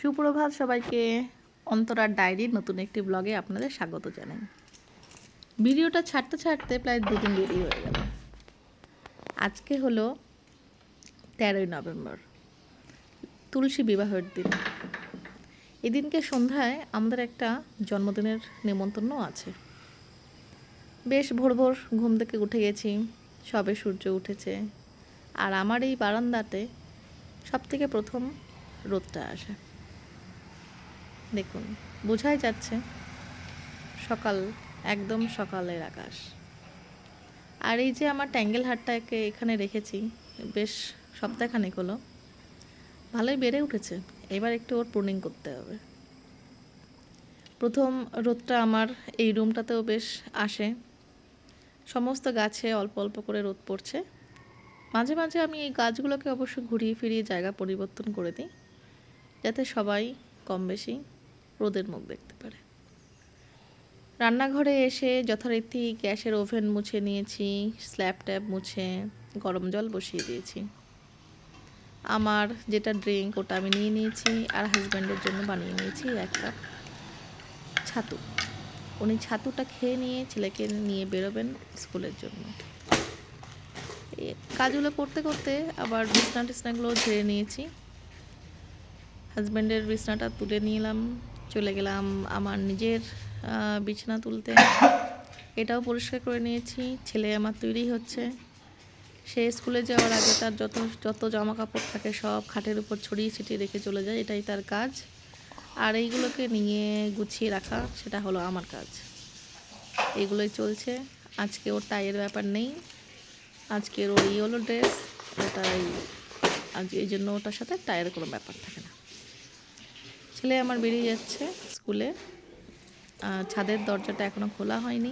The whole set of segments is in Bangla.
সুপ্রভাত সবাইকে। অন্তরার ডায়েরির নতুন একটি ব্লগে আপনাদের স্বাগত জানাই। ভিডিওটা ছাড়তে ছাড়তে প্রায় 2 দিন দেরি হয়ে গেল। আজকে হলো 13ই নভেম্বর, তুলসী বিবাহের দিন। এদিনকে সন্ধ্যায় আমাদের একটা জন্মদিনের নেমন্তন্ন আছে। বেশ ভোর ভোর ঘুম থেকে উঠে গেছি, সবে সূর্য উঠেছে। আর আমার এই বারান্দাতে সবথেকে প্রথম রোদটা আসে। দেখুন, বোঝাই যাচ্ছে সকাল, একদম সকালের আকাশ। আর এই যে আমার ট্যাঙ্গেল হাটটাকে এখানে রেখেছি বেশ সপ্তাহখানেক হলো, ভালোই বেড়ে উঠেছে। এবার একটু ওর প্রুনিং করতে হবে। প্রথম রোদটা আমার এই রুমটাতেও বেশ আসে। সমস্ত গাছে অল্প অল্প করে রোদ পড়ছে। মাঝে মাঝে আমি এই গাছগুলোকে অবশ্য ঘুরিয়ে ফিরিয়ে জায়গা পরিবর্তন করে দিই, যাতে সবাই কম বেশি রোদের মুখ দেখতে পারে। রান্নাঘরে এসে যথারীতি গ্যাসের ওভেন মুছে নিয়েছি, স্ল্যাব ট্যাব মুছে গরম জল বসিয়ে দিয়েছি। আমার যেটা ড্রিঙ্ক ওটা আমি নিয়ে নিয়েছি, আর হাজব্যান্ডের জন্য বানিয়ে নিয়েছি 1 কাপ ছাতু। উনি ছাতুটা খেয়ে নিয়ে ছেলেকে নিয়ে বেরোবেন স্কুলের জন্য। কাজগুলো করতে করতে আবার বিছনাগুলো ঝেড়ে নিয়েছি। হাজব্যান্ডের বিছনাটা তুলে নিলাম, চলে গেলাম আমার নিজের বিছানা তুলতে। এটাও পরিষ্কার করে নিয়েছি। ছেলে আমার তৈরি হচ্ছে, সে স্কুলে যাওয়ার আগে তার যত জামা কাপড় থাকে সব খাটের উপর ছড়িয়ে ছিটিয়ে রেখে চলে যায়, এটাই তার কাজ। আর এইগুলোকে নিয়ে গুছিয়ে রাখা, সেটা হলো আমার কাজ। এইগুলোই চলছে। আজকে ওর টাইয়ের ব্যাপার নেই, আজকের ওর হলো ড্রেস, ওটাই আজ, এই জন্য ওটার সাথে টাইয়ের কোনো ব্যাপার থাকে না। ছেলে আমার বেরিয়ে যাচ্ছে স্কুলে। ছাদের দরজাটা এখনও খোলা হয়নি,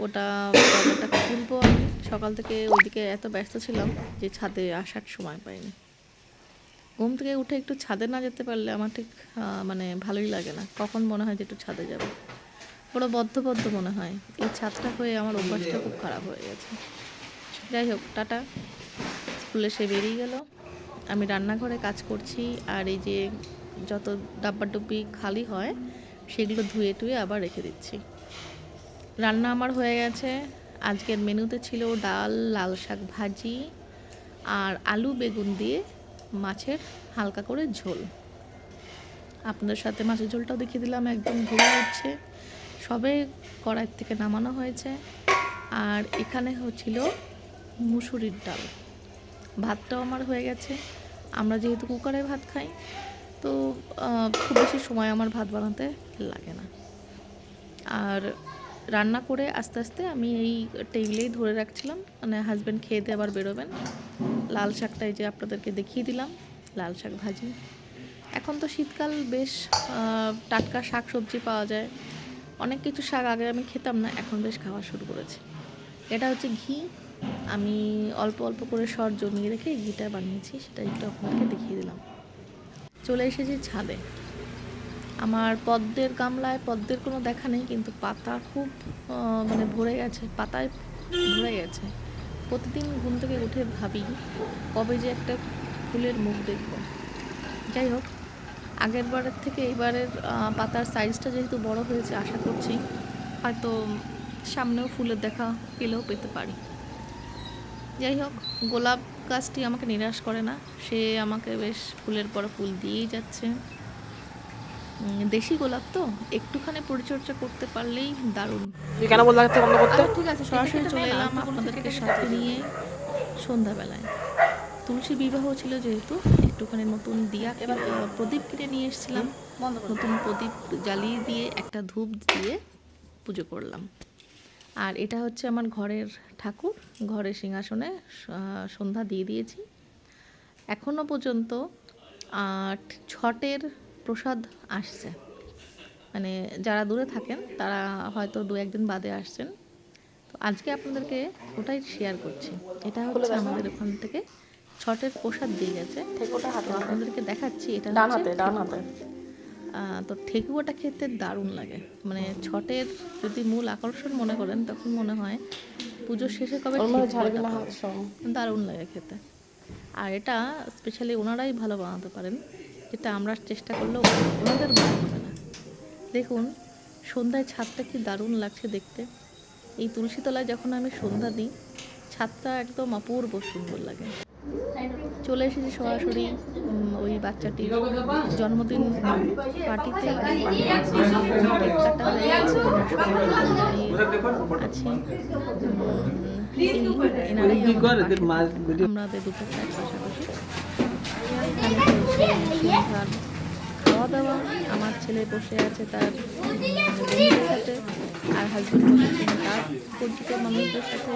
ওটা দরজাটা খুলবো আমি। সকাল থেকে ওইদিকে এত ব্যস্ত ছিলাম যে ছাদে আসার সময় পাইনি। ঘুম থেকে উঠে একটু ছাদে না যেতে পারলে আমার ঠিক মানে ভালোই লাগে না। কখন মনে হয় যে একটু ছাদে যাবো, বড় বদ্ধ মনে হয়। এই ছাদটা হয়ে আমার অভ্যাসটা খুব খারাপ হয়ে গেছে। যাই হোক, টাটা। স্কুলে সে বেরিয়ে গেল, আমি রান্নাঘরে কাজ করছি। আর এই যে যত ডাব্বা ডুব্বি খালি হয় সেগুলো ধুয়ে টুয়ে আবার রেখে দিচ্ছি। রান্না আমার হয়ে গেছে। আজকের মেনুতে ছিল ডাল, লাল শাক ভাজি আর আলু বেগুন দিয়ে মাছের হালকা করে ঝোল। আপনাদের সাথে মাছের ঝোলটাও দেখিয়ে দিলাম, একদম ঘুরে উঠছে, সবে কড়াই থেকে নামানো হয়েছে। আর এখানে হচ্ছিল মুসুরির ডাল। ভাতটাও আমার হয়ে গেছে। আমরা যেহেতু কুকারে ভাত খাই, তো খুব বেশি সময় আমার ভাত বানাতে লাগে না। আর রান্না করে আস্তে আস্তে আমি এই টেবিলেই ধরে রাখছিলাম, মানে হাজব্যান্ড খেয়ে দিয়ে আবার বেরোবেন। লাল শাকটা এই যে আপনাদেরকে দেখিয়ে দিলাম, লাল শাক ভাজি। এখন তো শীতকাল, বেশ টাটকা শাক সবজি পাওয়া যায়। অনেক কিছু শাক আগে আমি খেতাম না, এখন বেশ খাওয়া শুরু করেছি। এটা হচ্ছে ঘি, আমি অল্প অল্প করে সর জমিয়ে রেখে ঘিটা বানিয়েছি, সেটা একটু আপনাদেরকে দেখিয়ে দিলাম। চলে এসেছি ছাদে। আমার পদ্মের গামলায় পদ্মের কোনো দেখা নেই, কিন্তু পাতা খুব মানে ভরে গেছে, পাতায় ভরে গেছে। প্রতিদিন ঘুম থেকে উঠে ভাবি কবে যে একটা ফুলের মুখ দেখব। যাই হোক, আগের বারের থেকে এইবারের পাতার সাইজটা যেহেতু বড় হয়েছে, আশা করছি হয়তো সামনেও ফুলের দেখা পেতে পারি। যাই হোক, গোলাপ গাছটি আমাকে নিরাশ করে না, সে আমাকে বেশ ফুলের পর ফুল দিয়েই যাচ্ছে। দেশি গোলাপ তো একটুখানি পরিচর্যা করতে পারলেই দারুণ। কেন বললাম বন্ধ করতে? ঠিক আছে, সরাসরি চলে এলাম আপনাদেরকে সাথে নিয়ে সন্ধ্যাবেলায়। তুলসী বিবাহ ছিল যেহেতু, একটুখানি নতুন দিয়া প্রদীপ কিনে নিয়ে এসেছিলাম। নতুন প্রদীপ জ্বালিয়ে দিয়ে একটা ধূপ দিয়ে পুজো করলাম। আর এটা হচ্ছে আমার ঘরের ঠাকুর, ঘরের সিংহাসনে সন্ধ্যা দিয়ে দিয়েছি। এখনও পর্যন্ত ছটের প্রসাদ আসছে, মানে যারা দূরে থাকেন তারা হয়তো 2-1 দিন বাদে আসছেন। তো আজকে আপনাদেরকে ওটাই শেয়ার করছি। এটা হচ্ছে আমাদের ওখান থেকে ছটের প্রসাদ দিয়ে গেছে, তো আপনাদেরকে দেখাচ্ছি। এটা হচ্ছে ডান হাতে। তো ঠেকুয়াটা খেতে দারুণ লাগে। মানে ছটের যদি মূল আকর্ষণ মনে করেন, তখন মনে হয় পুজোর শেষে কবে ঠেকুয়াটা পাবো। দারুণ লাগে খেতে। আর এটা স্পেশালি ওনারাই ভালো বানাতে পারেন। যেটা আমরা চেষ্টা করলেও ওনাদের মনে হবে না। দেখুন সন্ধ্যায় ছাদটা কি দারুণ লাগছে দেখতে। এই তুলসীতলায় যখন আমি সন্ধ্যা দিই ছাদটা একদম অপূর্ব সুন্দর লাগে। চলে এসেছি সরাসরি ওই বাচ্চাটির জন্মদিন পার্টিতে। কেক কাটা হয়ে গেছে, আছি এনারাই আমাদের দুটো ফ্ল্যাট পাশাপাশি। সন্ধ্যার খাওয়া দাওয়া, আমার ছেলে বসে আছে তার বন্ধুদের সাথে, আর হাজব্যান্ড বসেছেন তার পরিচিত মানুষদের সাথে,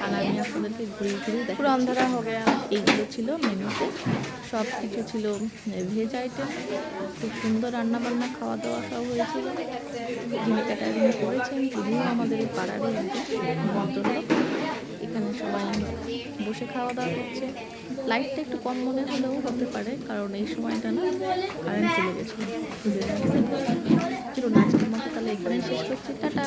আর আমি আপনাদেরকে ঘুরে ঘুরে দেখি। পুরো অন্ধারা হবে। এইগুলো ছিল মেনুতে, সব কিছু ছিল ভেজ আইটেম। খুব সুন্দর রান্নাবান্না খাওয়া দাওয়া সব হয়েছিল। যিনি ক্যাটারিং করেছেন তিনিও আমাদের এই পাড়ারই একজন ভদ্রলোক। এখানে সবাই বসে খাওয়া দাওয়া করছে। লাইটটা একটু কম মনে হলেও হতে পারে, কারণ এই সময়টা না কারেন্ট চলে গেছিলো। চলুন আজকের মতো তাহলে এখানেই শেষ করছি, টাটা।